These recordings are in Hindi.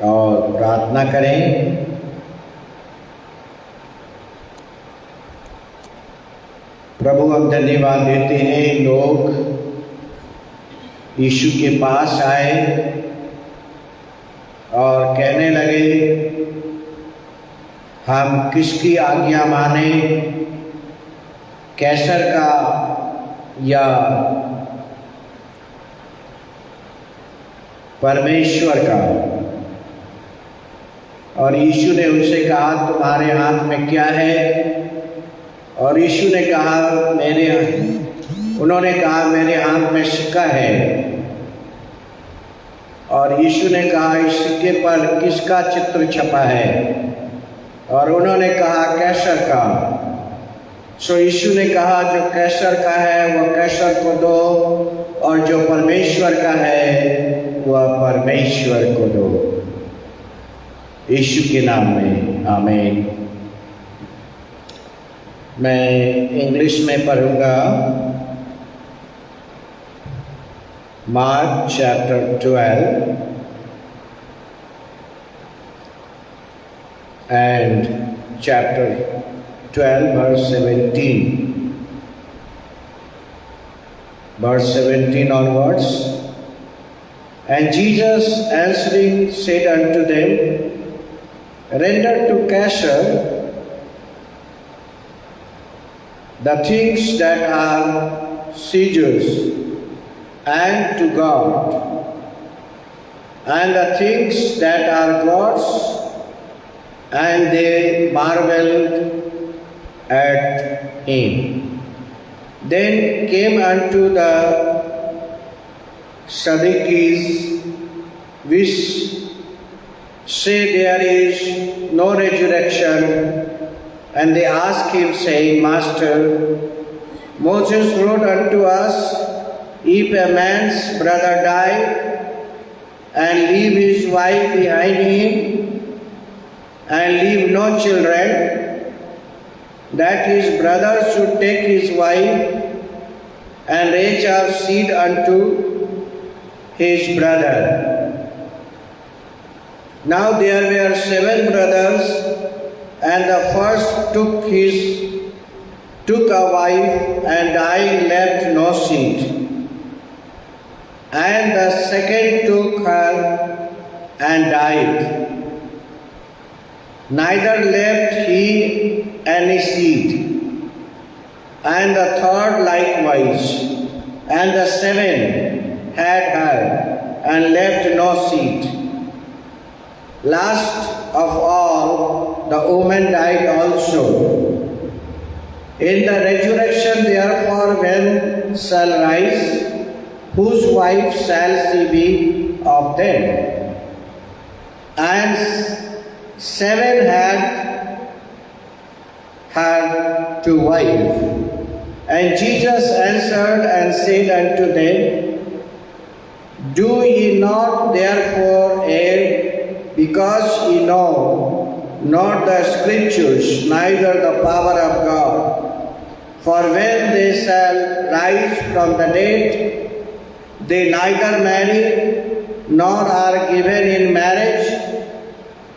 और प्रार्थना करें। प्रभु हम धन्यवाद देते हैं, लोग यीशु के पास आए और कहने लगे हम किसकी आज्ञा माने, कैसर का या परमेश्वर का। और यीशु ने उनसे कहा तुम्हारे हाथ में क्या है? और यीशु ने कहा उन्होंने कहा मेरे हाथ में सिक्का है। और यीशु ने कहा इस सिक्के पर किसका चित्र छपा है? और उन्होंने कहा कैसर का। सो यीशु ने कहा जो कैसर का है वह कैसर को दो, और जो परमेश्वर का है वह परमेश्वर को दो। यीशु के नाम में आमीन। मैं इंग्लिश में पढ़ूंगा। Mark chapter 12 and chapter 12 verse 17. Verse 17 onwards. And Jesus answering said unto them, render to Caesar the things that are Caesar's, and to God, and the things that are God's. And they marveled at him. Then came unto the Sadducees, which say there is no resurrection, and they asked him, saying, Master, Moses wrote unto us, if a man's brother die, and leave his wife behind him, and leave no children, that his brother should take his wife, and raise up seed unto his brother. Now there were 7 brothers, and the first took a wife, and dying left no seed. And the second took her and died. Neither left he any seed. And the third likewise. And the 7 had her and left no seed. Last of all, the woman died also. In the resurrection, therefore, when shall rise, whose wife shall she be of them? And 7 had to wife. And Jesus answered and said unto them, do ye not therefore err, because ye know not the Scriptures, neither the power of God? For when they shall rise from the dead, they neither marry, nor are given in marriage,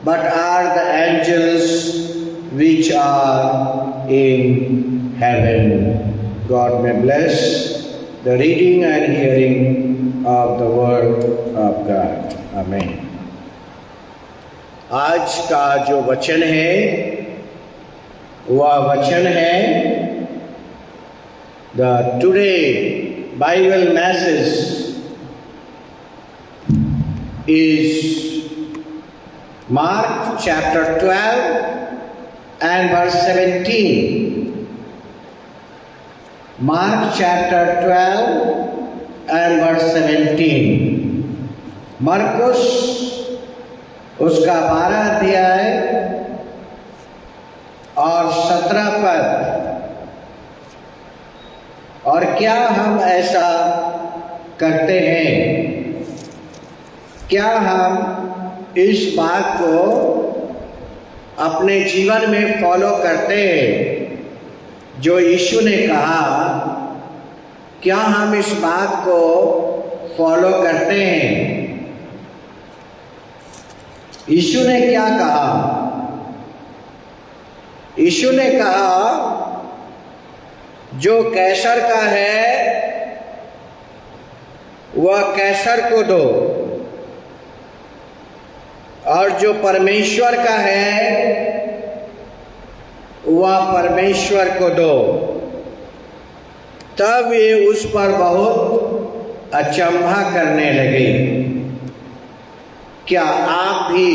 but are the angels which are in heaven. God may bless the reading and hearing of the word of God. Amen. आज का जो वचन है वह वचन है the today Bible message is Mark chapter 12 and verse 17. Mark chapter 12 and verse 17. मरकुस उसका 12 अध्याय और 17 पद। और क्या हम ऐसा करते हैं? क्या हम इस बात को अपने जीवन में फॉलो करते हैं जो यीशु ने कहा? क्या हम इस बात को फॉलो करते हैं? यीशु ने क्या कहा? यीशु ने कहा, जो कैसर का है वह कैसर को दो, और जो परमेश्वर का है वह परमेश्वर को दो। तब वे उस पर बहुत अचंभा करने लगे। क्या आप भी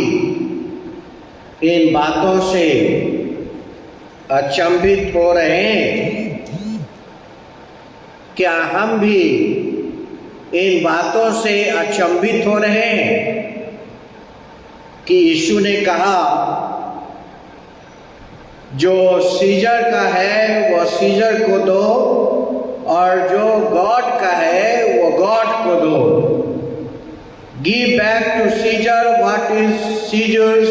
इन बातों से अचंभित हो रहे हैं? क्या हम भी इन बातों से अचंभित हो रहे हैं कि यीशु ने कहा, जो सीजर का है वह सीजर को दो, और जो गॉड का है वो गॉड को दो। Give back to Caesar what is Caesar's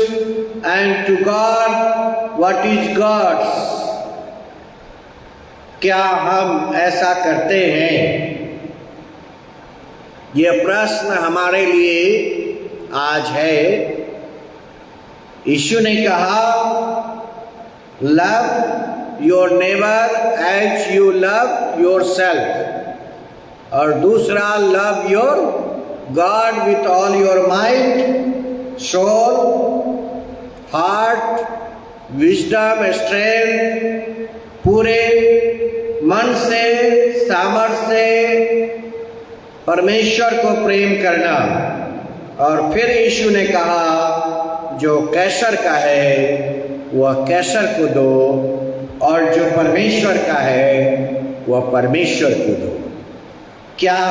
and to God what is God's. क्या हम ऐसा करते हैं? यह प्रश्न हमारे लिए आज है। यीशु ने कहा, love your neighbour as you love yourself, और दूसरा love your God with all your mind, soul, heart, wisdom, strength, पूरे मन से, सामर्थ्य से परमेश्वर को प्रेम करना। और फिर यीशु ने कहा, जो कैसर का है वह कैसर को दो, और जो परमेश्वर का है वह परमेश्वर को दो। क्या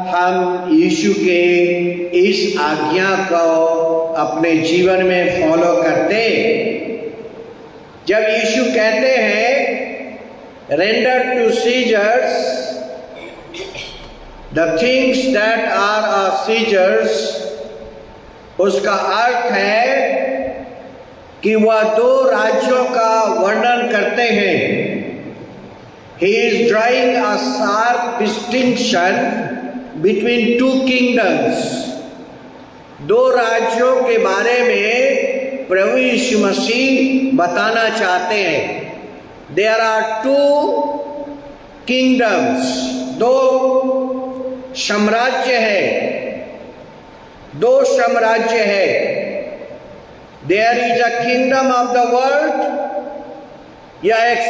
हम यीशु के इस आज्ञा को अपने जीवन में फॉलो करते? जब यीशु कहते हैं render to Caesar's the things that are of Caesar's, उसका अर्थ है कि वह दो राज्यों का वर्णन करते हैं। He is drawing a sharp distinction between two kingdoms. दो राज्यों के बारे में प्रभु यीशु मसीह बताना चाहते हैं। There are two kingdoms, दो साम्राज्य है, दो साम्राज्य है। There is a kingdom of the world, यह एक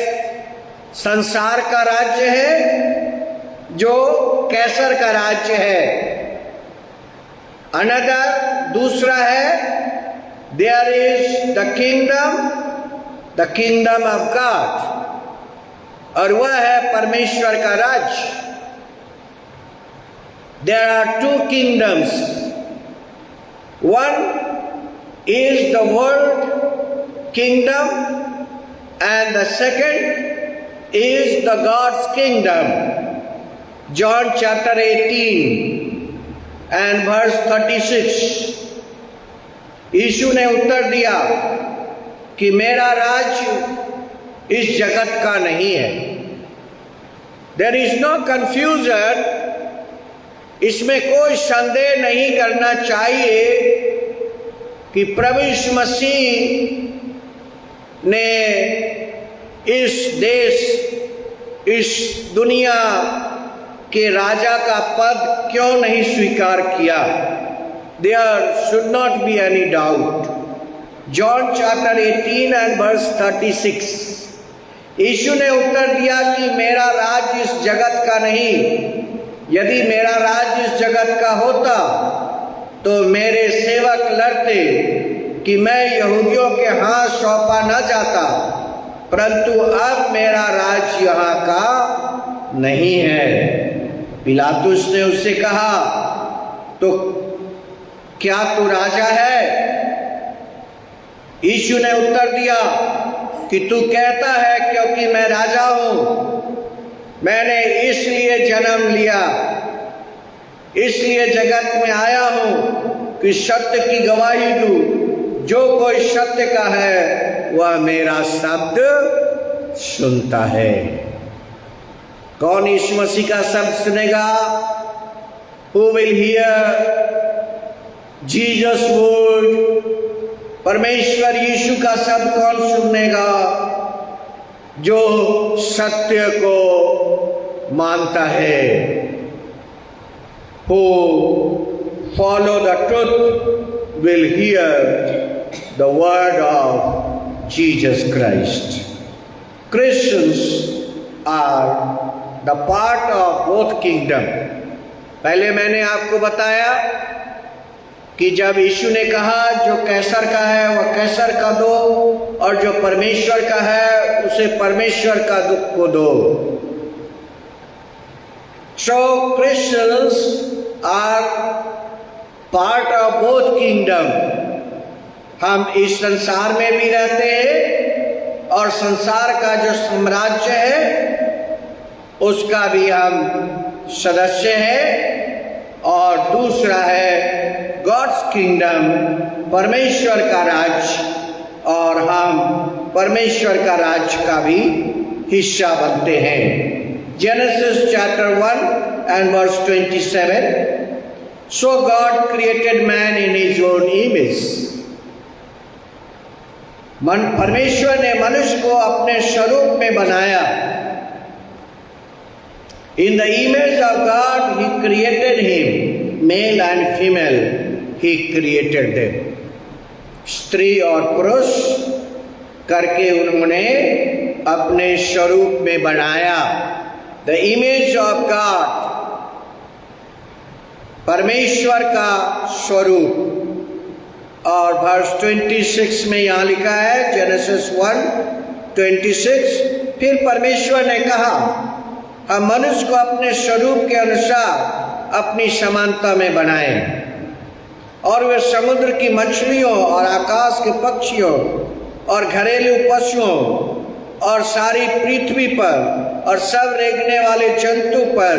संसार का राज्य है जो कैसर का राज्य है। अनदर दूसरा है, there is the kingdom of God, और वह है परमेश्वर का राज्य। There are two kingdoms, one is the world kingdom and the second is the God's kingdom. John chapter 18 and verse 36. यीशु ने उत्तर दिया कि मेरा राज्य इस जगत का नहीं है। There is no confusion, इसमें कोई संदेह नहीं करना चाहिए कि प्रभु यीशु मसीह ने इस देश, इस दुनिया के राजा का पद क्यों नहीं स्वीकार किया। There should not be any doubt. John chapter 18 and verse 36. यीशु ने उत्तर दिया कि मेरा राज्य इस जगत का नहीं। यदि मेरा राज्य इस जगत का होता तो मेरे सेवक लड़ते कि मैं यहूदियों के हाथ सौंपा न जाता, परंतु अब मेरा राज्य यहाँ का नहीं है। पिलातुस ने उससे कहा, तो क्या तू राजा है? यीशु ने उत्तर दिया कि तू कहता है क्योंकि मैं राजा हूं। मैंने इसलिए जन्म लिया, इसलिए जगत में आया हूं कि सत्य की गवाही दूं। जो कोई सत्य का है वह मेरा शब्द सुनता है। कौन यीशु मसीह का शब्द सुनेगा? Who will hear Jesus' word? परमेश्वर यीशु का शब्द कौन सुनेगा? जो सत्य को मानता है। Who follow the truth will hear the word of Jesus Christ. Christians are the part of both kingdom. पहले मैंने आपको बताया कि जब यीशु ने कहा जो कैसर का है वह कैसर का दो और जो परमेश्वर का है उसे परमेश्वर का को दो। So Christians are part of both kingdom. हम इस संसार में भी रहते हैं और संसार का जो साम्राज्य है उसका भी हम सदस्य हैं, और दूसरा है गॉड्स किंगडम, परमेश्वर का राज्य, और हम परमेश्वर का राज्य का भी हिस्सा बनते हैं। Genesis chapter 1 and verse 27, So God created man in his own image. परमेश्वर ने मनुष्य को अपने स्वरूप में बनाया। In the image of God he created him, male and female he created them. स्त्री और पुरुष करके उन्होंने अपने स्वरूप में बनाया। The image of God, परमेश्वर का स्वरूप। और वर्स 26 में यहाँ लिखा है, जेनेसिस 1:26, फिर परमेश्वर ने कहा हम मनुष्य को अपने स्वरूप के अनुसार अपनी समानता में बनाएं, और वे समुद्र की मछलियों और आकाश के पक्षियों और घरेलू पशुओं और सारी पृथ्वी पर और सब रेंगने वाले जंतु पर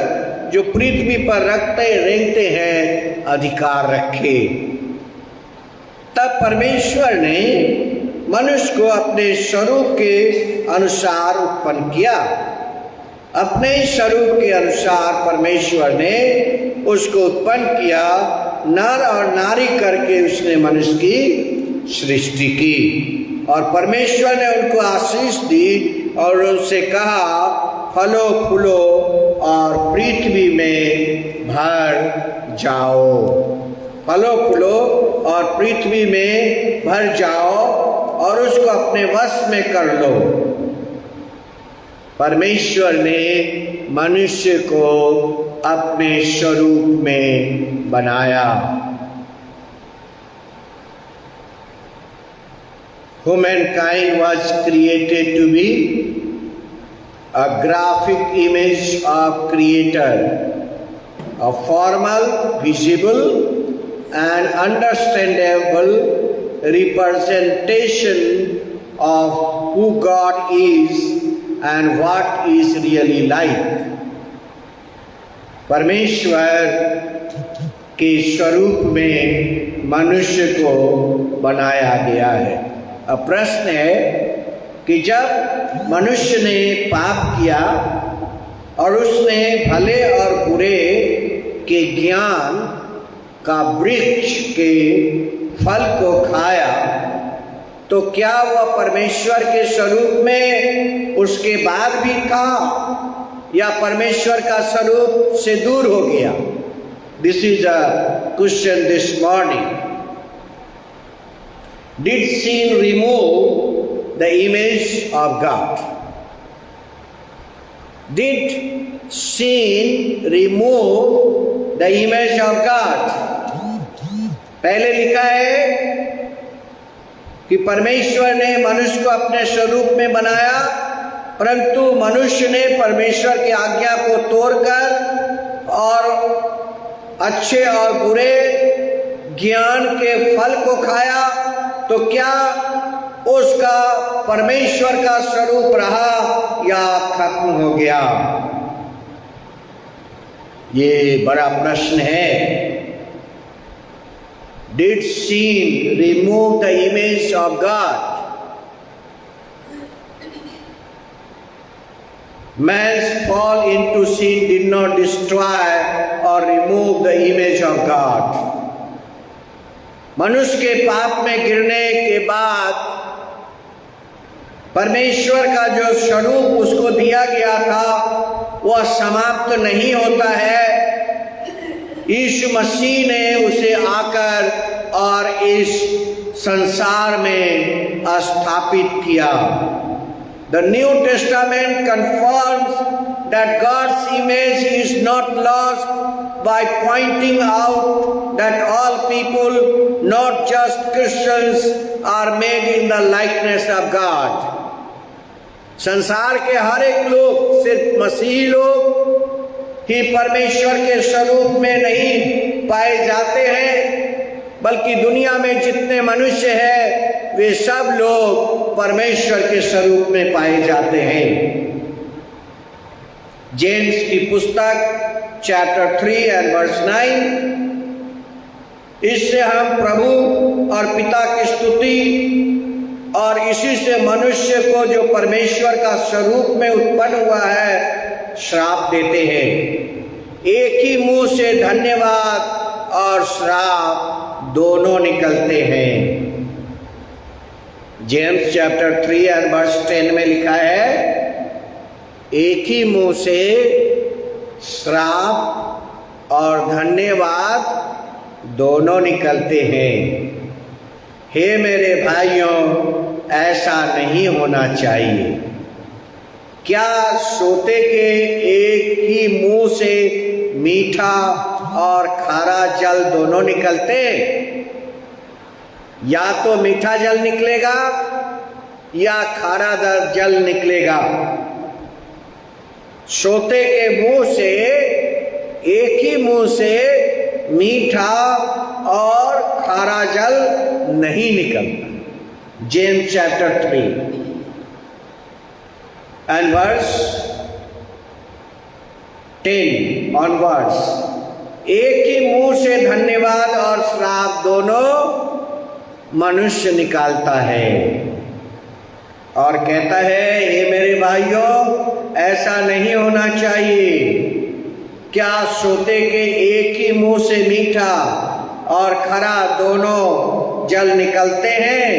जो पृथ्वी पर रेंगते हैं अधिकार रखे। तब परमेश्वर ने मनुष्य को अपने स्वरूप के अनुसार उत्पन्न किया। अपने स्वरूप के अनुसार परमेश्वर ने उसको उत्पन्न किया, नर और नारी करके उसने मनुष्य की सृष्टि की। और परमेश्वर ने उनको आशीष दी और उनसे कहा फलो फूलो और पृथ्वी में भर जाओ। फलो फूलो और पृथ्वी में भर जाओ और उसको अपने वश में कर लो। परमेश्वर ने मनुष्य को अपने स्वरूप में बनाया। Humankind was created to be a graphic image of Creator, a formal, visible and understandable representation of who God is and what is really like. परमेश्वर के स्वरूप में मनुष्य को बनाया गया है। अब प्रश्न है कि जब मनुष्य ने पाप किया और उसने भले और बुरे के ज्ञान का वृक्ष के फल को खाया, तो क्या वह परमेश्वर के स्वरूप में उसके बाद भी था या परमेश्वर का स्वरूप से दूर हो गया? This is a question this morning. Did sin remove the image of God? Did sin remove the image of God? पहले लिखा है कि परमेश्वर ने मनुष्य को अपने स्वरूप में बनाया, परंतु मनुष्य ने परमेश्वर की आज्ञा को तोड़कर और अच्छे और बुरे ज्ञान के फल को खाया, तो क्या उसका परमेश्वर का स्वरूप रहा या खत्म हो गया? ये बड़ा प्रश्न है। Did sin remove the image of God? Man's fall into sin did not destroy or remove the image of God. मनुष्य के पाप में गिरने के बाद परमेश्वर का जो स्वरूप उसको दिया गया था वह समाप्त नहीं होता है। यीशु मसीह ने उसे आकर और इस संसार में स्थापित किया। The New Testament confirms that God's image is not lost by pointing out that all people, not just Christians, are made in the likeness of God. संसार के हर एक लोग, सिर्फ मसीही लोग ही परमेश्वर के स्वरूप में नहीं पाए जाते हैं, बल्कि दुनिया में जितने मनुष्य हैं वे सब लोग परमेश्वर के स्वरूप में पाए जाते हैं। जेम्स की पुस्तक चैप्टर 3 एंड वर्स 9, इससे हम प्रभु और पिता की स्तुति और इसी से मनुष्य को जो परमेश्वर का स्वरूप में उत्पन्न हुआ है श्राप देते हैं। एक ही मुंह से धन्यवाद और श्राप दोनों निकलते हैं। जेम्स चैप्टर 3 एंड वर्स 10 में लिखा है, एक ही मुंह से श्राप और धन्यवाद दोनों निकलते हैं। हे मेरे भाइयों, ऐसा नहीं होना चाहिए। क्या सोते के एक ही मुंह से मीठा और खारा जल दोनों निकलते? या तो मीठा जल निकलेगा या खारा जल निकलेगा। सोते के मुंह से, एक ही मुंह से मीठा और खारा जल नहीं निकलता। James chapter 3 and verse 10 onwards, एक ही मुंह से धन्यवाद और श्राप दोनों मनुष्य निकालता है। और कहता है, हे मेरे भाइयों, ऐसा नहीं होना चाहिए। क्या सोते के एक ही मुंह से मीठा और खरा दोनों जल निकलते हैं?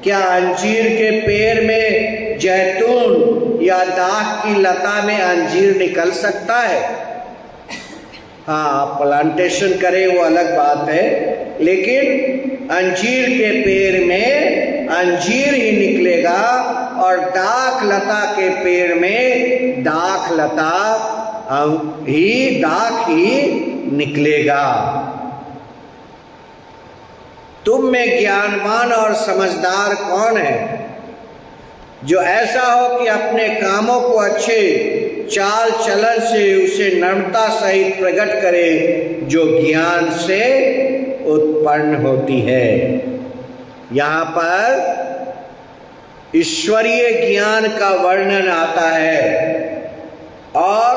क्या अंजीर के पेड़ में जैतून या दाख की लता में अंजीर निकल सकता है? हाँ, आप प्लांटेशन करें वो अलग बात है, लेकिन अंजीर के पेड़ में अंजीर ही निकलेगा और दाख लता के पेड़ में दाख ही निकलेगा। तुम में ज्ञानवान और समझदार कौन है, जो ऐसा हो कि अपने कामों को अच्छे चाल चलन से उसे नम्रता सहित प्रकट करे, जो ज्ञान से उत्पन्न होती है। यहाँ पर ईश्वरीय ज्ञान का वर्णन आता है और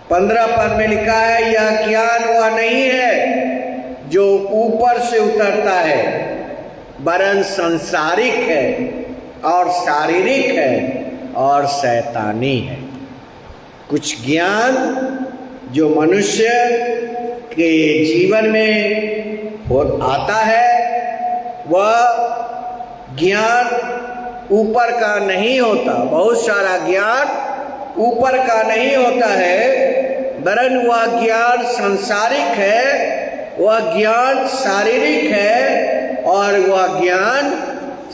15 पद में लिखा है, यह ज्ञान वह नहीं है जो ऊपर से उतरता है, वरन संसारिक है और शारीरिक है और शैतानी है। कुछ ज्ञान जो मनुष्य के जीवन में आता है वह ज्ञान ऊपर का नहीं होता। बहुत सारा ज्ञान ऊपर का नहीं होता है, वरन वह ज्ञान संसारिक है, वह ज्ञान शारीरिक है और वह ज्ञान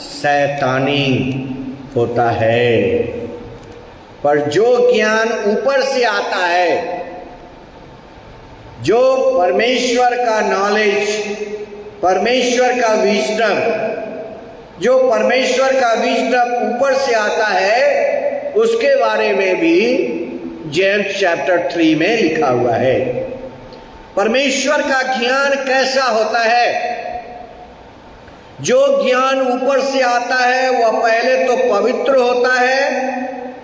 शैतानी होता है। पर जो ज्ञान ऊपर से आता है, जो परमेश्वर का नॉलेज, परमेश्वर का विजडम, जो परमेश्वर का विजडम ऊपर से आता है, उसके बारे में भी जेम्स चैप्टर 3 में लिखा हुआ है। परमेश्वर का ज्ञान कैसा होता है? जो ज्ञान ऊपर से आता है वह पहले तो पवित्र होता है,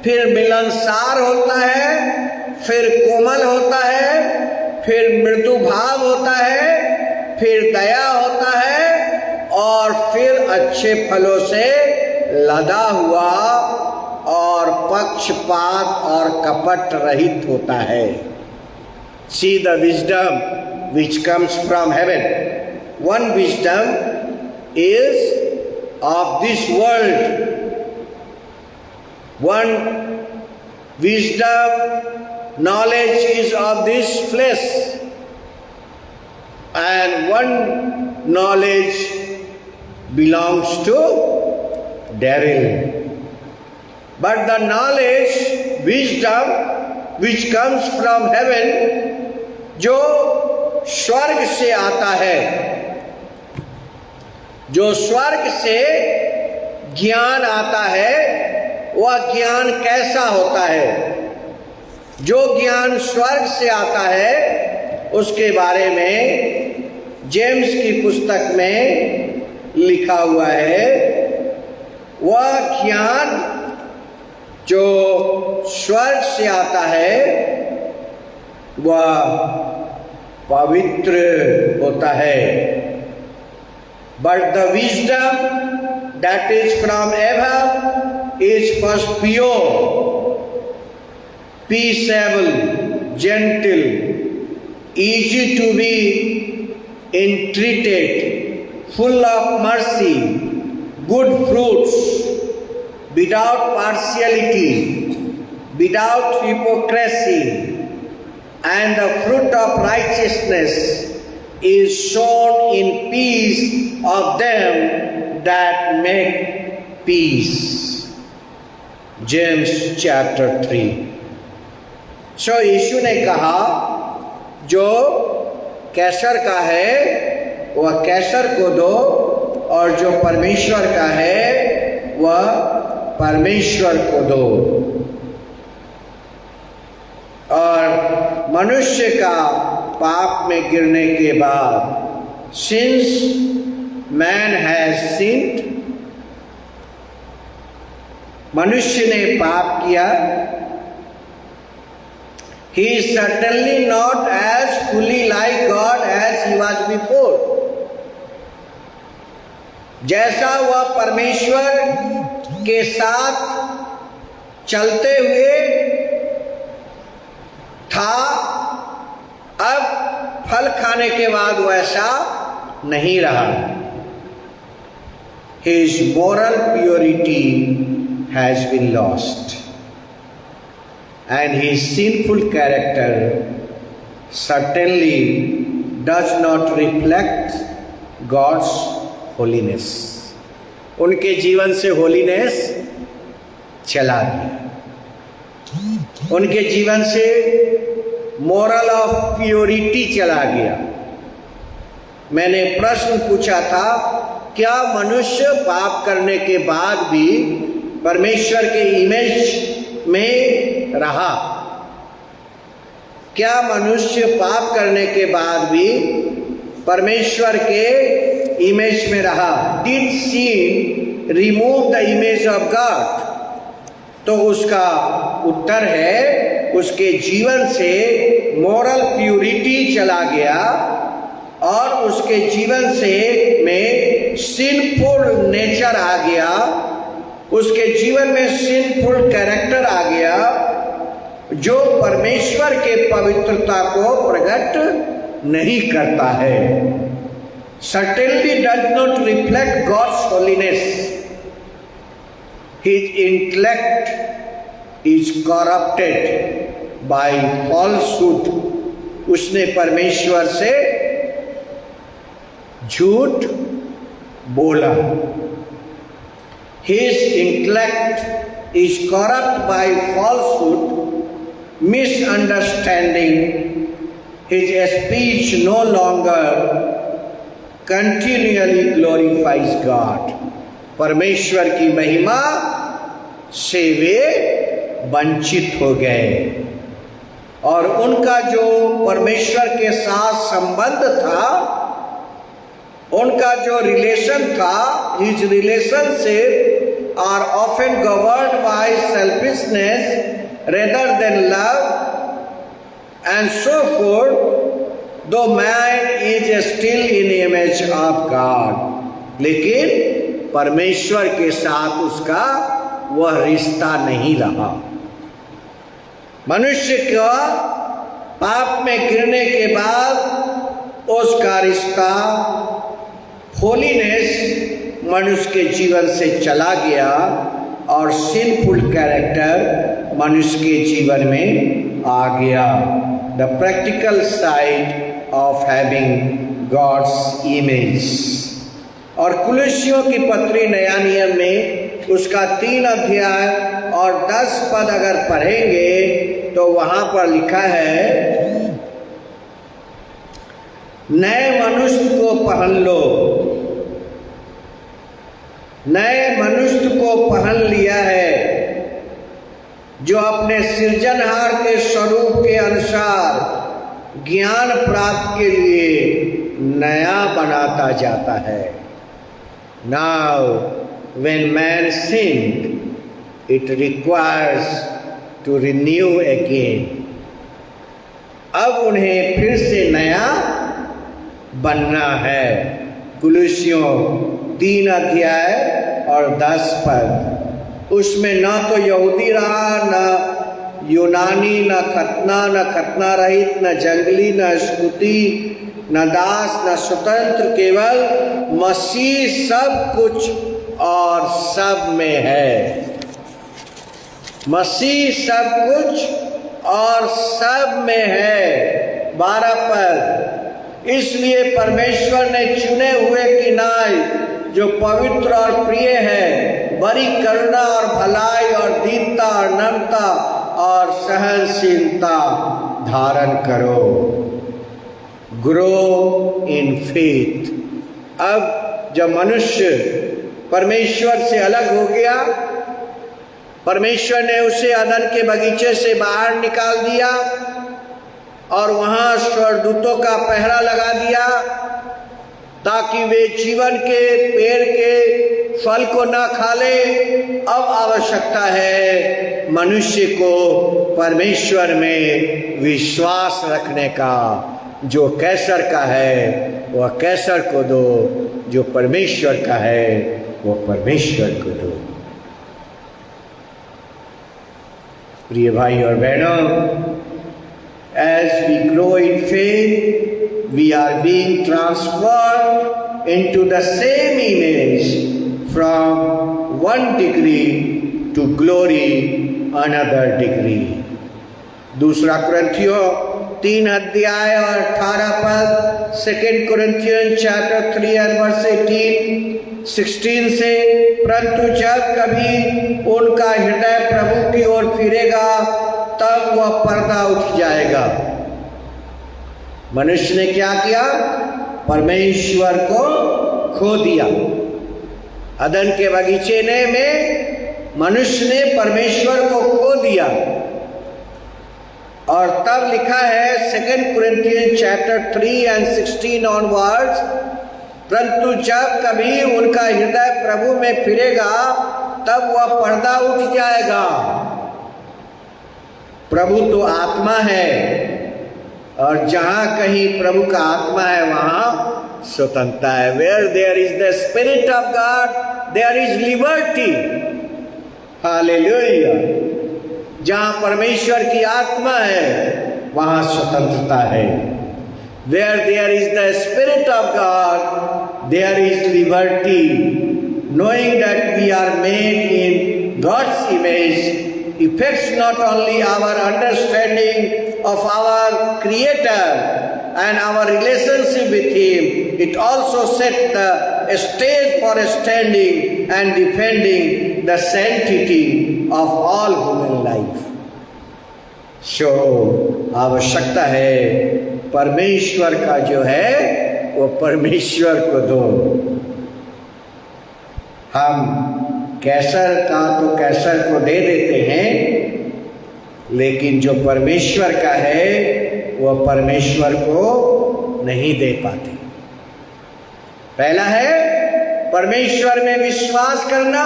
फिर मिलनसार होता है, फिर कोमल होता है, फिर मृदु भाव होता है, फिर दया होता है और फिर अच्छे फलों से लदा हुआ और पक्षपात और कपट रहित होता है। See the wisdom which comes from heaven. one wisdom is of this world. One wisdom, knowledge is of this flesh. And one knowledge belongs to devil. But the knowledge, wisdom which comes from heaven, जो स्वर्ग से आता है, जो स्वर्ग से ज्ञान आता है, वह ज्ञान कैसा होता है? जो ज्ञान स्वर्ग से आता है उसके बारे में जेम्स की पुस्तक में लिखा हुआ है, वह ज्ञान जो स्वर्ग से आता है वह पवित्र होता है. But the wisdom that is from above is first pure, peaceable, gentle, easy to be entreated, full of mercy, good fruits, without partiality, without hypocrisy, and the fruit of righteousness is shown in peace of them that make peace. James chapter 3. So यीशु ने कहा जो कैसर का है वह कैसर को दो, और जो परमेश्वर का है वह परमेश्वर को दो. और मनुष्य का पाप में गिरने के बाद, सिंस मैन हैज सिन्ड, मनुष्य ने पाप किया, he is certainly not as fully like God as he was before. जैसा वह परमेश्वर के साथ चलते हुए था, अब फल खाने के बाद वैसा नहीं रहा. His moral purity has been lost, and his sinful character certainly does not reflect God's holiness. उनके जीवन से होलीनेस चला गया, उनके जीवन से मोरल ऑफ प्योरिटी चला गया. मैंने प्रश्न पूछा था, क्या मनुष्य पाप करने के बाद भी परमेश्वर के इमेज में रहा? क्या मनुष्य पाप करने के बाद भी परमेश्वर के इमेज में रहा? Did sin remove the image of God? तो उसका उत्तर है, उसके जीवन से मोरल प्यूरिटी चला गया और उसके जीवन से में सिनफुल नेचर आ गया, उसके जीवन में सिनफुल कैरेक्टर आ गया, जो परमेश्वर के पवित्रता को प्रकट नहीं करता है. Certainly does not reflect God's holiness. His intellect is corrupted by falsehood. उसने परमेश्वर से झूठ बोला. His intellect is corrupt by falsehood, misunderstanding. His speech no longer continually glorifies God. परमेश्वर की महिमा से वे वंचित हो गए, और उनका जो परमेश्वर के साथ संबंध था, उनका जो रिलेशन था, his relationship are often governed by selfishness rather than love and so forth, though man is still in image of God. लेकिन परमेश्वर के साथ उसका वह रिश्ता नहीं रहा. मनुष्य का पाप में गिरने के बाद उसका रिश्ता होलीनेस मनुष्य के जीवन से चला गया और सिंफुल कैरेक्टर मनुष्य के जीवन में आ गया। The practical side of having God's image. और कुलुस्सियों की पत्री नया नियम में उसका 3 अध्याय और 10 पद अगर पढ़ेंगे तो वहां पर लिखा है, नए मनुष्य को पहन लो, नए मनुष्य को पहन लिया है, जो अपने सृजनहार के स्वरूप के अनुसार ज्ञान प्राप्त के लिए नया बनाता जाता है। Now, when man sinned, it requires to renew again. अब उन्हें फिर से नया बनना है। कुलुस्सियों 3 अध्याय और 10 पद। उसमें न तो यहूदी रहा, न यूनानी, न खतना रहित, न जंगली, न स्कुति, न दास, न स्वतंत्र, केवल मसीह सब कुछ और सब में है। मसीह सब कुछ और सब में है। 12 पद। इसलिए परमेश्वर ने चुने हुए की नाई जो पवित्र और प्रिय है, बड़ी करुणा और भलाई और दीनता और नम्रता और सहनशीलता धारण करो। Grow in faith. अब जब मनुष्य परमेश्वर से अलग हो गया, परमेश्वर ने उसे अदन के बगीचे से बाहर निकाल दिया और वहां स्वर्गदूतों का पहरा लगा दिया ताकि वे जीवन के पेड़ के फल को ना खा ले। अब आवश्यकता है मनुष्य को परमेश्वर में विश्वास रखने का। जो कैसर का है वह कैसर को दो, जो परमेश्वर का है वो परमेश्वर को दो। प्रिय भाई और बहनों, as we grow in faith, we are being transformed into the same image from one degree to glory another degree. दूसरा कुरिन्थियों 3 अध्याय और 18 पद, 2 Corinthians chapter 3 and verse 16 से, परंतु जब कभी उनका हृदय प्रभु की ओर फिरेगा तब वह पर्दा उठ जाएगा। मनुष्य ने क्या किया? परमेश्वर को खो दिया। अदन के बगीचे में मनुष्य ने परमेश्वर को खो दिया। और तब लिखा है 2 Corinthians chapter 3 and 16 onwards, परंतु जब कभी उनका हृदय प्रभु में फिरेगा तब वह पर्दा उठ जाएगा। प्रभु तो आत्मा है और जहां कहीं प्रभु का आत्मा है वहां स्वतंत्रता है। Where there is the Spirit of God, there is liberty. Hallelujah. जहां परमेश्वर की आत्मा है वहां स्वतंत्रता है। Where there is the Spirit of God, there is liberty. Knowing that we are made in God's image affects not only our understanding of our Creator and our relationship with Him, it also sets the stage for standing and defending the sanctity of all human life. So, आवश्यकता है परमेश्वर का जो है वो परमेश्वर को दो। हम कैसर का तो कैसर को दे देते हैं, लेकिन जो परमेश्वर का है वह परमेश्वर को नहीं दे पाते। पहला है परमेश्वर में विश्वास करना,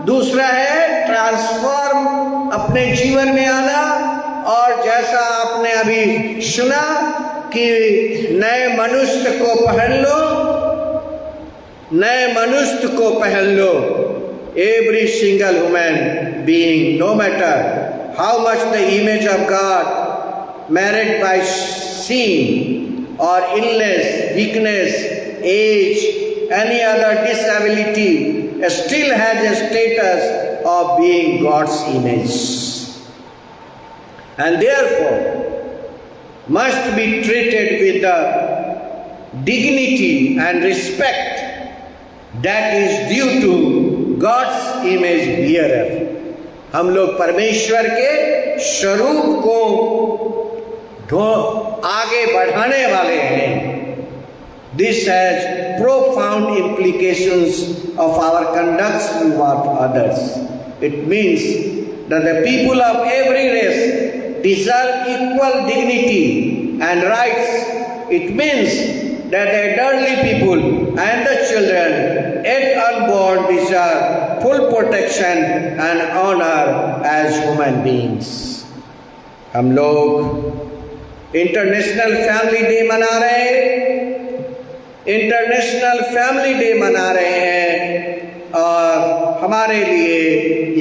दूसरा है ट्रांसफॉर्म अपने जीवन में आना। और जैसा आपने अभी सुना कि नए मनुष्य को पहन लो, नए मनुष्य को पहन लो। Every single human being, no matter how much the image of God marred by sin or illness, weakness, age any other disability still has a status of being God's image, and therefore must be treated with the dignity and respect that is due to God's image bearer. हम लोग परमेश्वर के स्वरूप को आगे बढ़ाने वाले हैं. This has profound implications of our conduct toward others. It means that the people of every race deserve equal dignity and rights. It means that the elderly people and the children yet unborn deserve full protection and honor as human beings. हम लोग इंटरनेशनल फैमिली डे मना रहे हैं, इंटरनेशनल फैमिली डे मना रहे हैं, और हमारे लिए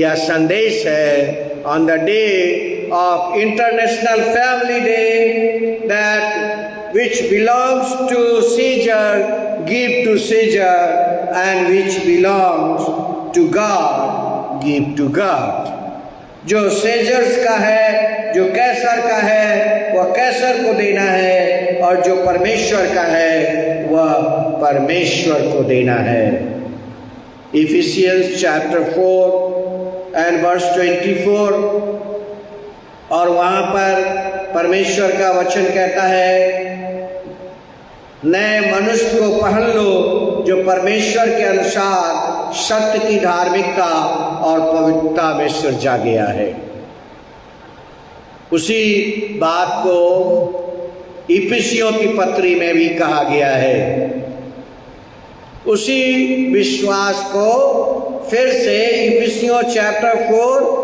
यह संदेश है on the day of International Family Day that which belongs to Caesar, give to Caesar, and which belongs to God, give to God. जो सेजर्स का है, जो कैसर का है, वह कैसर को देना है, और जो परमेश्वर का है वह परमेश्वर को देना है. Ephesians chapter 4 and verse 24. और वहाँ पर परमेश्वर का वचन कहता है, नए मनुष्य को पहन लो जो परमेश्वर के अनुसार सत्य की धार्मिकता और पवित्रता में सृजा गया है. उसी बात को इफिसियों की पत्री में भी कहा गया है. उसी विश्वास को फिर से इफिसियों चैप्टर 4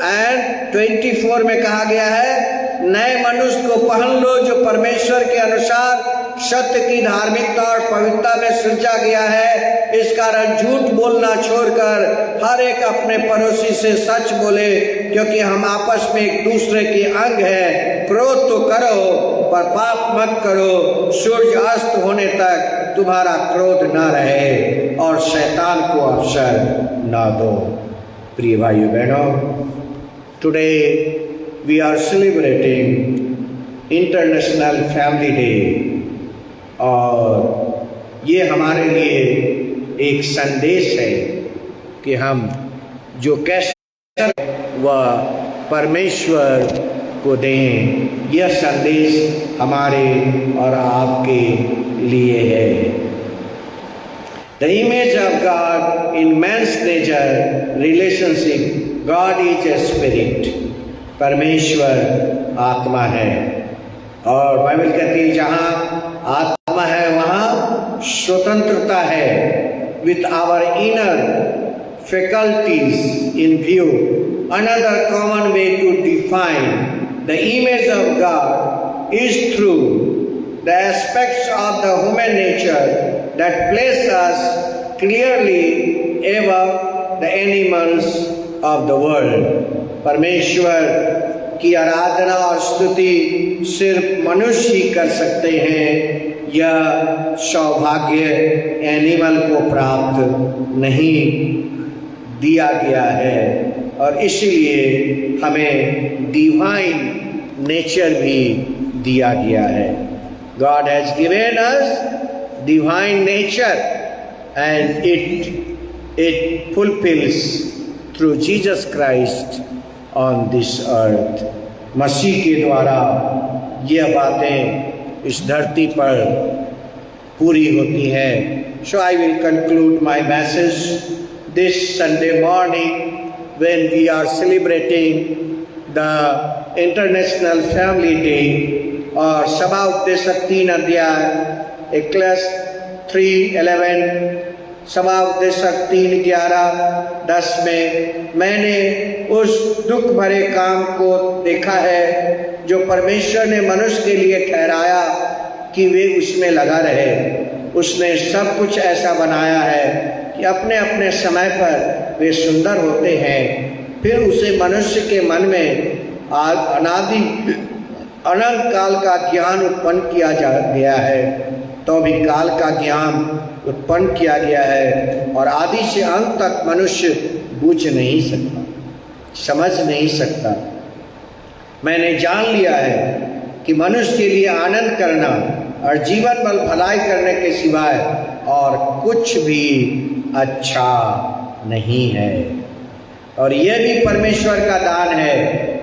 एंड 24 में कहा गया है, नए मनुष्य को पहन लो जो परमेश्वर के अनुसार सत्य की धार्मिकता और पवित्रता में सृजा गया है. इस कारण झूठ बोलना छोड़कर हर एक अपने पड़ोसी से सच बोले, क्योंकि हम आपस में एक दूसरे के अंग हैं. क्रोध तो करो पर पाप मत करो. सूर्य अस्त होने तक तुम्हारा क्रोध न रहे और शैतान को अवसर न दो. प्रिय भाइयों बहनों, today we are celebrating International Family Day, और ये हमारे लिए एक संदेश है कि हम जो कैसे वह परमेश्वर को दें. यह संदेश हमारे और आपके लिए है. The image of God in man's nature relationship. God is a spirit. परमेश्वर आत्मा है, और बाइबल कहती है जहाँ आत्मा है वहाँ स्वतंत्रता है. With our inner faculties in view, another common way to define the image of God is through the aspects of the human nature that place us clearly above the animals of the world. परमेश्वर की आराधना और स्तुति सिर्फ मनुष्य ही कर सकते हैं. यह सौभाग्य एनिमल को प्राप्त नहीं दिया गया है, और इसलिए हमें डिवाइन नेचर भी दिया गया है. God has given us divine nature, and it fulfills through Jesus Christ on this earth. मसीह के द्वारा यह बातें इस धरती पर पूरी होती हैं. So I will conclude my message this Sunday morning when we are celebrating the International Family Day, और सभा उपदेशक 3 अध्याय एक्लेस 3:11, सभा उपदेशक 3:11-10 में मैंने उस दुख भरे काम को देखा है जो परमेश्वर ने मनुष्य के लिए ठहराया कि वे उसमें लगा रहे. उसने सब कुछ ऐसा बनाया है कि अपने अपने समय पर वे सुंदर होते हैं. फिर उसे मनुष्य के मन में अनंत काल का ज्ञान उत्पन्न किया गया है. तो भी काल का ज्ञान उत्पन्न किया गया है और आदि से अंत तक मनुष्य बूझ नहीं सकता, समझ नहीं सकता। मैंने जान लिया है कि मनुष्य के लिए आनंद करना और जीवन भर भलाई करने के सिवाय और कुछ भी अच्छा नहीं है। और यह भी परमेश्वर का दान है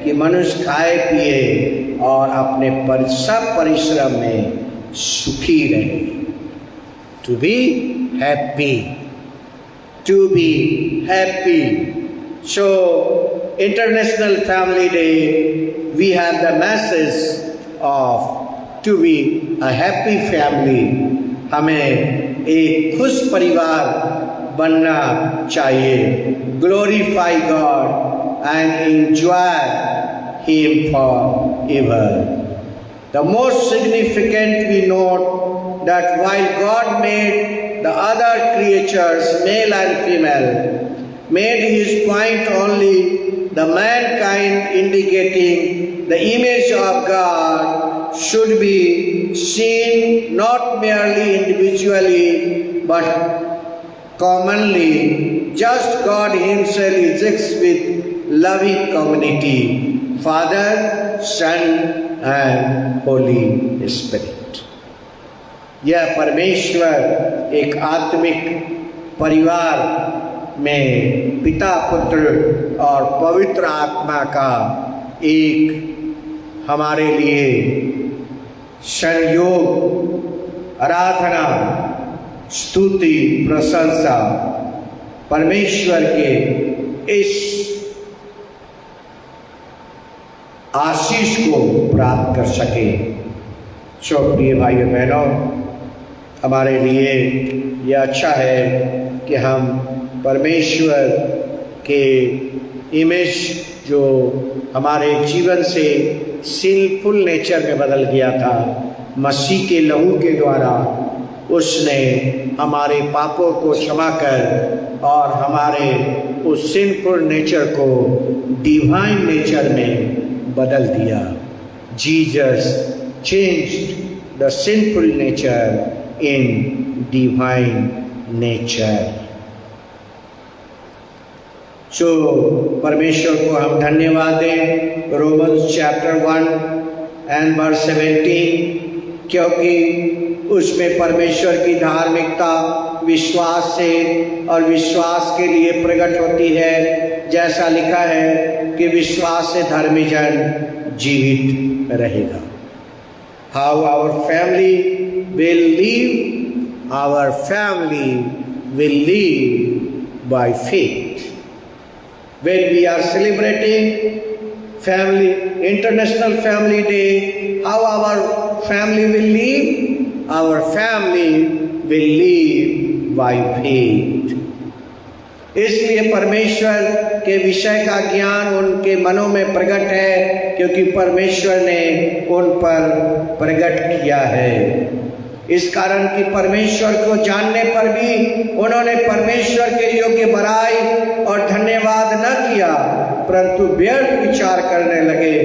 कि मनुष्य खाए पिए और अपने सब परिश्रम में सुखी रहे। To be happy, to be happy. So international family day, we have the message of to be a happy family. हमें एक खुश परिवार बनना चाहिए। Glorify God and enjoy him forever. The most significant we note that while God made the other creatures, male and female, made his point only the mankind, indicating the image of God should be seen not merely individually but commonly. Just God himself exists with loving community, Father, Son and Holy Spirit. यह परमेश्वर एक आत्मिक परिवार में पिता, पुत्र और पवित्र आत्मा का एक हमारे लिए संयोग, आराधना, स्तुति, प्रशंसा परमेश्वर के इस आशीष को प्राप्त कर सके। सो प्रिय भाइयों बहनों, हमारे लिए यह अच्छा है कि हम परमेश्वर के इमेज जो हमारे जीवन से सिंफुल नेचर में बदल गया था, मसीह के लहू के द्वारा उसने हमारे पापों को क्षमा कर और हमारे उस सिंफुल नेचर को डिवाइन नेचर में बदल दिया। Jesus changed the sinful nature in divine nature. So परमेश्वर को हम धन्यवाद दें। रोमन्स चैप्टर 1 एंड वर्स 17, क्योंकि उसमें परमेश्वर की धार्मिकता विश्वास से और विश्वास के लिए प्रकट होती है। जैसा लिखा है कि विश्वास से धर्मी जन जीवित रहेगा। How our family will live, our family will live by faith. When we are celebrating family, International Family Day, how our family will live? Our family will live by faith. इसलिए परमेश्वर के विषय का ज्ञान उनके मनों में प्रकट है, क्योंकि परमेश्वर ने उन पर प्रकट किया है। इस कारण कि परमेश्वर को जानने पर भी उन्होंने परमेश्वर के योग्य बड़ाई और धन्यवाद न किया, परंतु व्यर्थ विचार करने लगे,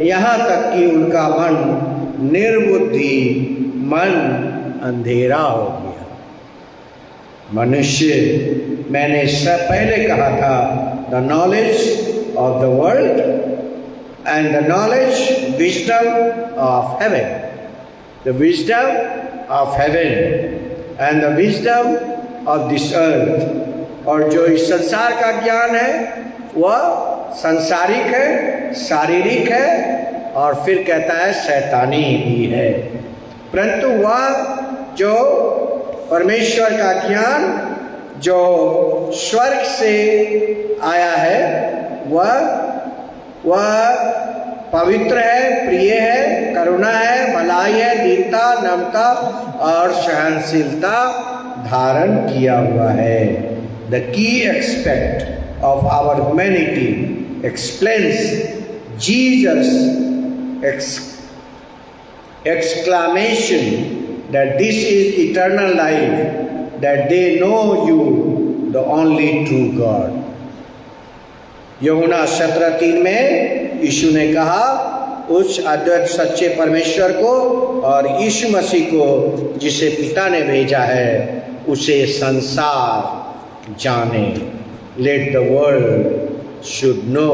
यहाँ तक कि उनका मन निर्बुद्धि, मन अंधेरा हो गया। मनुष्य, मैंने सब पहले कहा था, the knowledge of the world and the knowledge wisdom of haven, the wisdom of heaven and the wisdom of this earth। और जो इस संसार का ज्ञान है वह सांसारिक है, शारीरिक है और फिर कहता है शैतानी भी है, परंतु वह जो परमेश्वर का ज्ञान जो स्वर्ग से आया है वह पवित्र है, प्रिय है, करुणा है, भलाई है, दीनता, नम्रता और सहनशीलता धारण किया हुआ है। The key aspect of our humanity explains Jesus' exclamation that this is eternal life, that they know you, the only true God। यूहन्ना 17:3 में यीशु ने कहा, उस अद्वैत सच्चे परमेश्वर को और यीशु मसीह को जिसे पिता ने भेजा है उसे संसार जाने। Let the world should know,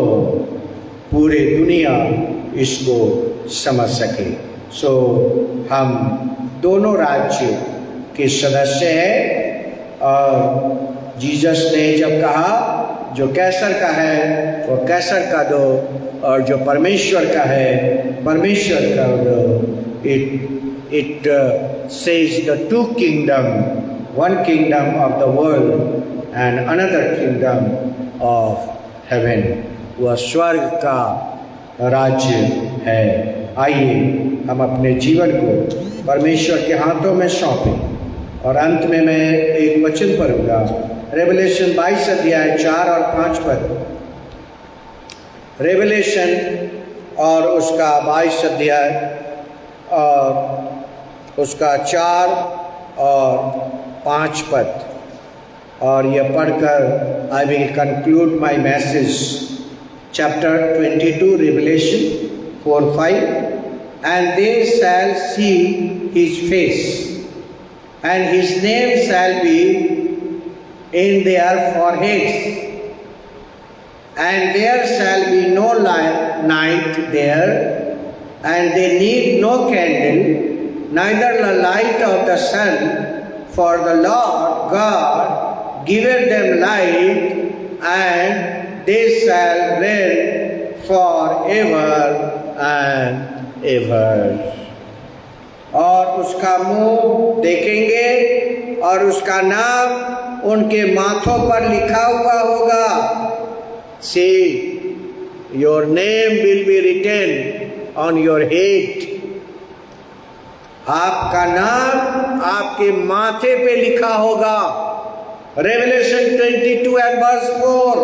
पूरी दुनिया इसको समझ सके। सो हम दोनों राज्य के सदस्य हैं और जीसस ने जब कहा जो कैसर का है वो कैसर का दो और जो परमेश्वर का है परमेश्वर का दो। It says the two kingdom, one kingdom of the world and another kingdom of haven. वह स्वर्ग का राज्य है। आइए हम अपने जीवन को परमेश्वर के हाथों में सौंपें। और अंत में मैं एक वचन पढ़ूंगा, रेवलेशन 22 अध्याय 4 और 5 पद। रेवलेशन और उसका 22 अध्याय और उसका 4 और 5 पद। और यह पढ़कर I will conclude my message. Chapter 22 revelation 4-5। And they shall see his face, and his name shall be in their foreheads, and there shall be no night there, and they need no candle, neither the light of the sun, for the Lord God giveth them light, and they shall reign forever and ever. और उसका मुंह देखेंगे और उसका नाम उनके माथों पर लिखा हुआ होगा। See your name will be written on your head. आपका नाम आपके माथे पे लिखा होगा। Revelation 22 and verse 4।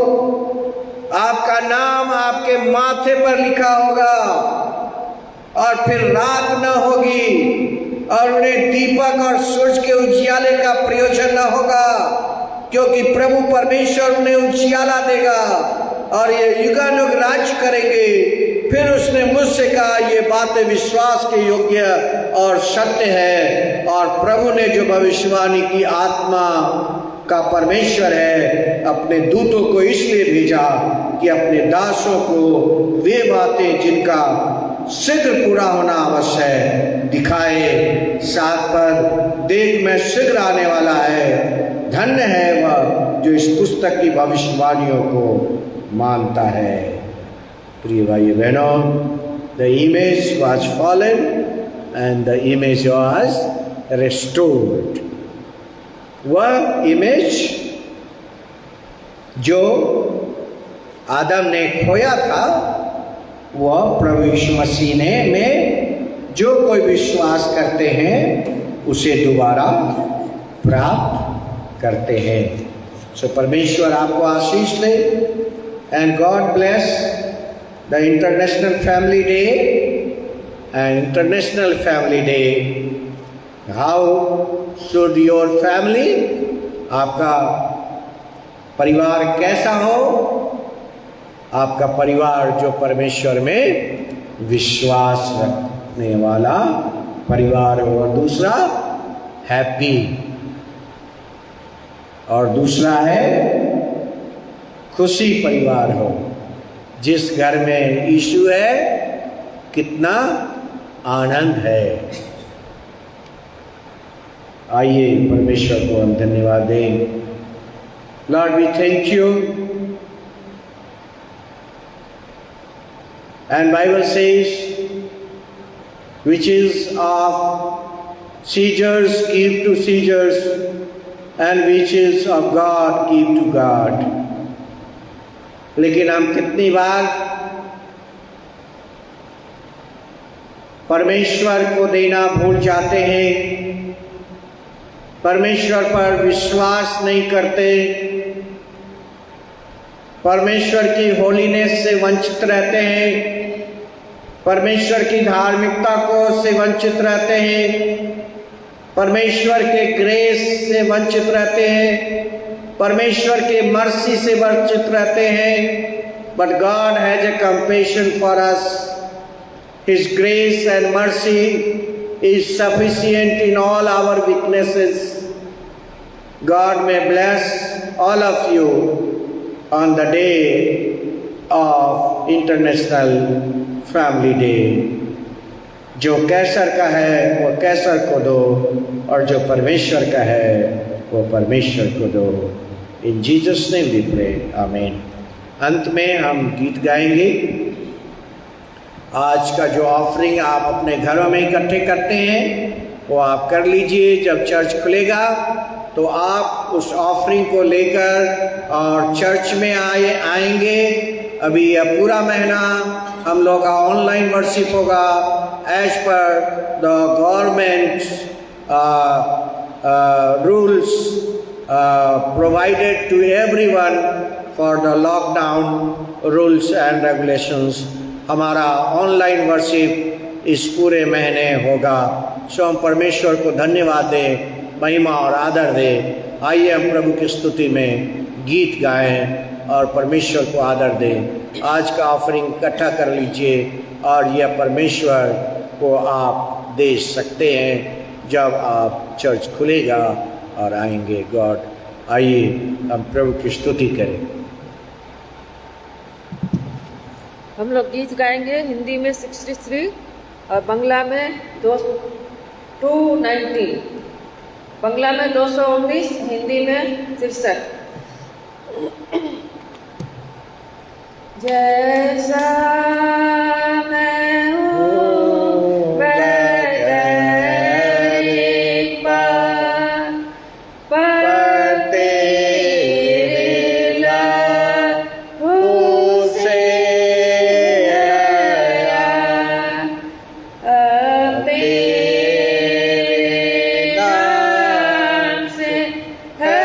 आपका नाम आपके माथे पर लिखा होगा और फिर रात न होगी और उन्हें दीपक और सूरज के उजियाले का प्रयोजन न होगा, क्योंकि प्रभु परमेश्वर उन्हें उजियाला देगा और ये युगानुग राज करेंगे। फिर उसने मुझसे कहा, ये बातें विश्वास के योग्य और सत्य है, और प्रभु ने जो भविष्यवाणी की आत्मा का परमेश्वर है अपने दूतों को इसलिए भेजा कि अपने दासों को वे बातें जिनका शीघ्र पूरा होना अवश्य है दिखाए। 7 पद। देख मैं शीघ्र आने वाला है, धन्य है वह जो इस पुस्तक की भविष्यवाणियों को मानता है। प्रिय भाई बहनों, the image was fallen and the image was restored. वह इमेज जो आदम ने खोया था वह प्रभु यीशु मसीह ने में जो कोई विश्वास करते हैं उसे दोबारा प्राप्त करते हैं। सो परमेश्वर आपको आशीष दे। And God bless the international family day and international family day. How should your family, आपका परिवार कैसा हो? आपका परिवार जो परमेश्वर में विश्वास रखने वाला परिवार हो। और दूसरा हैप्पी, और दूसरा है खुशी परिवार हो। जिस घर में यीशु है कितना आनंद है। आइए परमेश्वर को हम धन्यवाद दें। Lord we thank you. And Bible says, which is of Caesar's give to Caesar's, and which is of God give to God. लेकिन हम कितनी बार परमेश्वर को देना भूल जाते हैं, परमेश्वर पर विश्वास नहीं करते, परमेश्वर की होलीनेस से वंचित रहते हैं, परमेश्वर की धार्मिकता को से वंचित रहते हैं, परमेश्वर के ग्रेस से वंचित रहते हैं, परमेश्वर के मर्सी से वंचित रहते हैं। But God has a compassion for us His grace and mercy is sufficient in all our weaknesses. God may bless all of you on the day of International Family Day. जो कैसर का है वो कैसर को दो, और जो परमेश्वर का है वो परमेश्वर को दो। In Jesus name we pray, amen. अंत में हम गीत गाएंगे। आज का जो ऑफरिंग आप अपने घरों में इकट्ठे करते हैं वो आप कर लीजिए। जब चर्च खुलेगा तो आप उस ऑफरिंग को लेकर और चर्च में आएंगे। अभी यह पूरा महीना हम लोग का ऑनलाइन वर्शिप होगा as per the government rules provided to everyone for the lockdown rules and regulations. हमारा ऑनलाइन वर्शिप इस पूरे महीने होगा। सो हम परमेश्वर को धन्यवाद दें, महिमा और आदर दें। आइए हम प्रभु की स्तुति में गीत गाएं और परमेश्वर को आदर दें। आज का ऑफरिंग इकट्ठा कर लीजिए और यह परमेश्वर को आप दे सकते हैं जब आप चर्च खुलेगा और आएंगे। गॉड, आइए हम प्रभु की स्तुति करें। हम लोग गीत गाएंगे। हिंदी में 63 और बांग्ला में 290। बांग्ला में 219, हिंदी में 63। जैसा मैं हूँ वैसा एक बार पर तेरे लहू से आया, तेरे नाम से है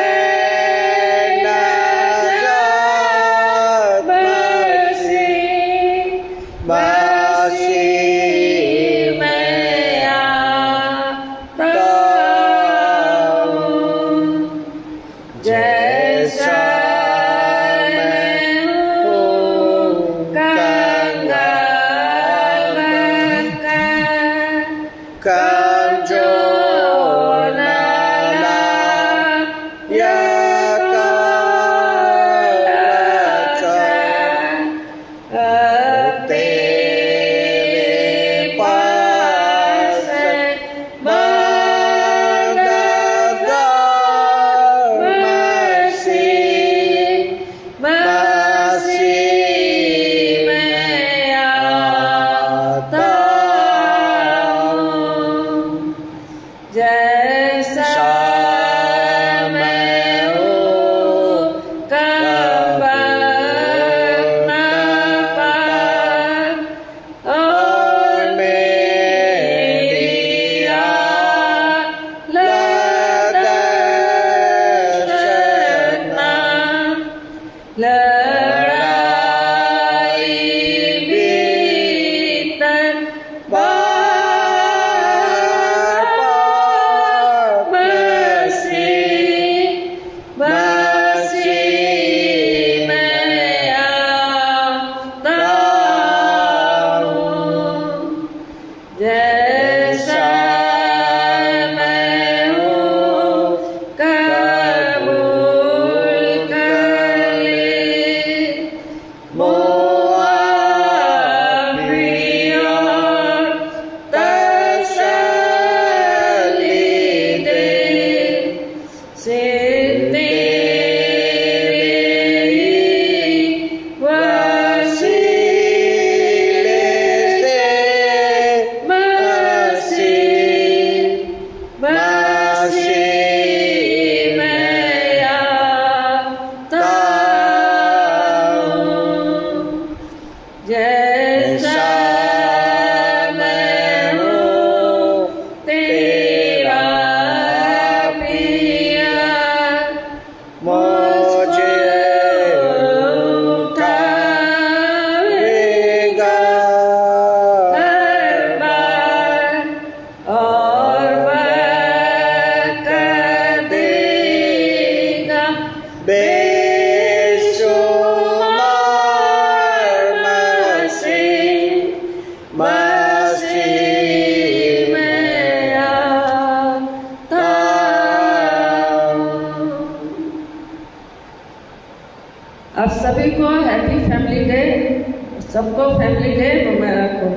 आप सभी को हैप्पी फैमिली डे, सबको फैमिली डे मुबारक हो।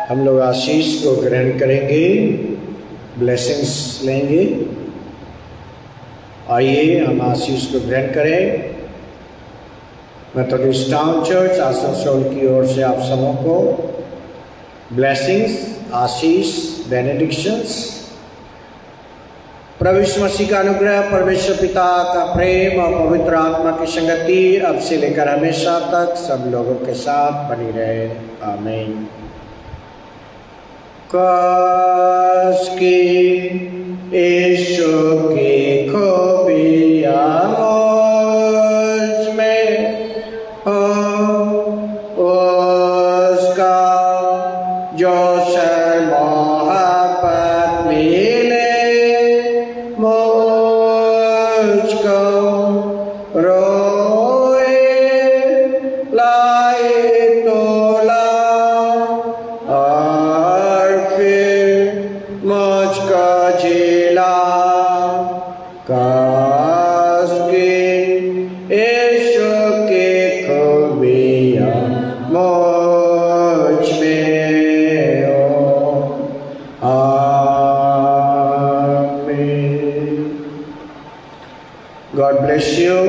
हम लोग आशीष को ग्रहण करेंगे, ब्लेसिंग्स लेंगे। आइए हम आशीष को ग्रहण करें। मेथोडिस्ट टाउन चर्च आसनसोल की ओर से आप सबों को ब्लेसिंग्स, आशीष, बेनेडिक्शंस। प्रभु यीशु मसीह का अनुग्रह, परमेश्वर पिता का प्रेम और पवित्र आत्मा की संगति अब से लेकर हमेशा तक सब लोगों के साथ बनी रहे। आमीन। काश कि यीशु की खूबियाँ मुझ में हो, उसका जो मोहब्बत मिले मुझको, रोए लाए तो ला और फिर मुझको जिला। काश कि यीशु की खूबियाँ मुझ में हो। आमीन। God bless you.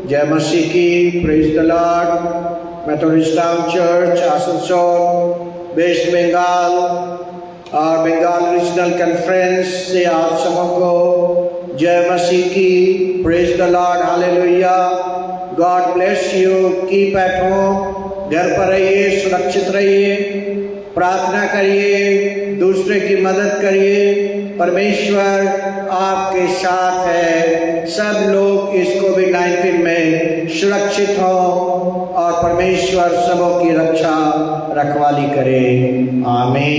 जय मसीह की। Praise the Lord. Methodist Town Church, Asansol, west Bengal और बंगाल रीजनल कॉन्फ्रेंस से आप सबों को जय मसीह की। Praise the Lord. Hallelujah. God bless you. Keep at home. घर पर रहिए, सुरक्षित रहिए, प्रार्थना करिए, दूसरे की मदद करिए। परमेश्वर आपके साथ है। सब लोग इस कोविड-19 में सुरक्षित हों और परमेश्वर सबों की रक्षा रखवाली करे। आमीन।